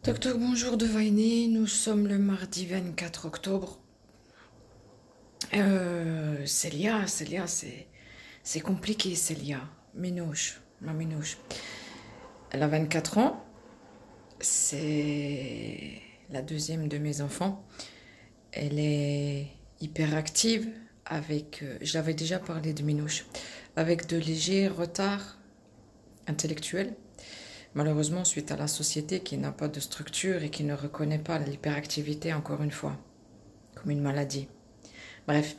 Toc toc, bonjour de Vainé, nous sommes le mardi 24 octobre. Célia, c'est compliqué, Célia. Minouche, ma minouche. Elle a 24 ans, c'est la deuxième de mes enfants. Elle est hyperactive avec, je l'avais déjà parlé de minouche, avec de légers retards intellectuels. Malheureusement, suite à la société qui n'a pas de structure et qui ne reconnaît pas l'hyperactivité, encore une fois, comme une maladie. Bref,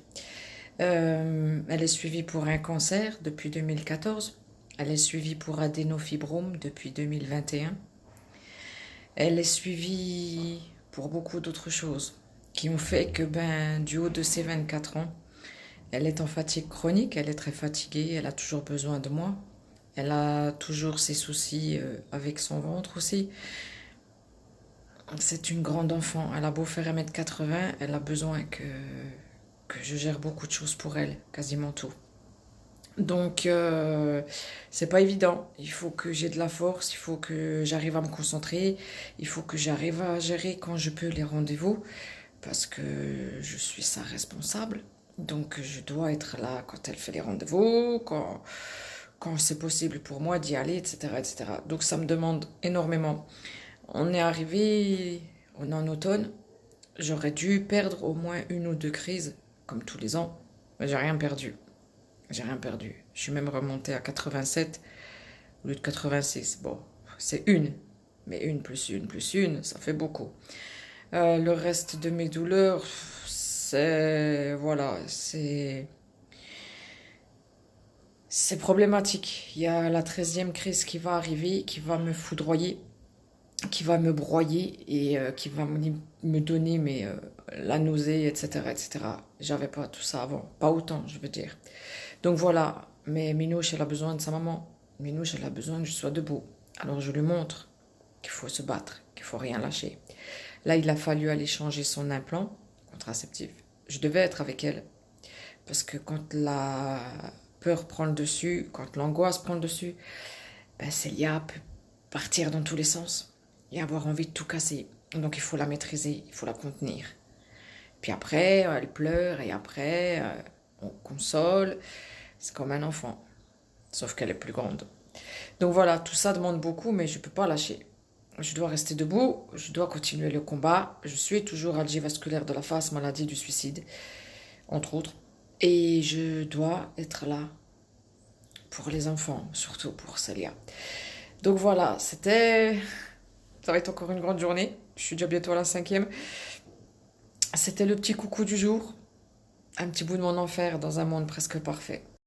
elle est suivie pour un cancer depuis 2014. Elle est suivie pour adénofibrome depuis 2021. Elle est suivie pour beaucoup d'autres choses qui ont fait que, du haut de ses 24 ans, elle est en fatigue chronique, elle est très fatiguée, elle a toujours besoin de moi. Elle a toujours ses soucis avec son ventre aussi. C'est une grande enfant. Elle a beau faire 1,80 m, elle a besoin que je gère beaucoup de choses pour elle, quasiment tout. Donc, c'est pas évident. Il faut que j'ai de la force, il faut que j'arrive à me concentrer, il faut que j'arrive à gérer quand je peux les rendez-vous, parce que je suis sa responsable. Donc, je dois être là quand elle fait les rendez-vous, quand c'est possible pour moi d'y aller, etc., etc. Donc, ça me demande énormément. On est en automne, j'aurais dû perdre au moins une ou deux crises, comme tous les ans, mais j'ai rien perdu. J'ai rien perdu. Je suis même remontée à 87 au lieu de 86. Bon, c'est une. Mais une plus une, ça fait beaucoup. Le reste de mes douleurs, c'est... Voilà, c'est problématique. Il y a la 13e crise qui va arriver, qui va me foudroyer, qui va me broyer et qui va me donner la nausée, etc., etc. J'avais pas tout ça avant. Pas autant, je veux dire. Donc voilà, mais Minouche, elle a besoin de sa maman. Minouche, elle a besoin que je sois debout. Alors je lui montre qu'il faut se battre, qu'il faut rien lâcher. Là, il a fallu aller changer son implant contraceptif. Je devais être avec elle parce que quand la peur prend le dessus, quand l'angoisse prend le dessus, Célia peut partir dans tous les sens et avoir envie de tout casser. Donc il faut la maîtriser, il faut la contenir. Puis après, elle pleure et après, on console. C'est comme un enfant, sauf qu'elle est plus grande. Donc voilà, tout ça demande beaucoup, mais je ne peux pas lâcher. Je dois rester debout, je dois continuer le combat. Je suis toujours algivasculaire de la face, maladie du suicide, entre autres. Et je dois être là pour les enfants, surtout pour Célia. Donc voilà, ça va être encore une grande journée. Je suis déjà bientôt à la 5e. C'était le petit coucou du jour. Un petit bout de mon enfer dans un monde presque parfait.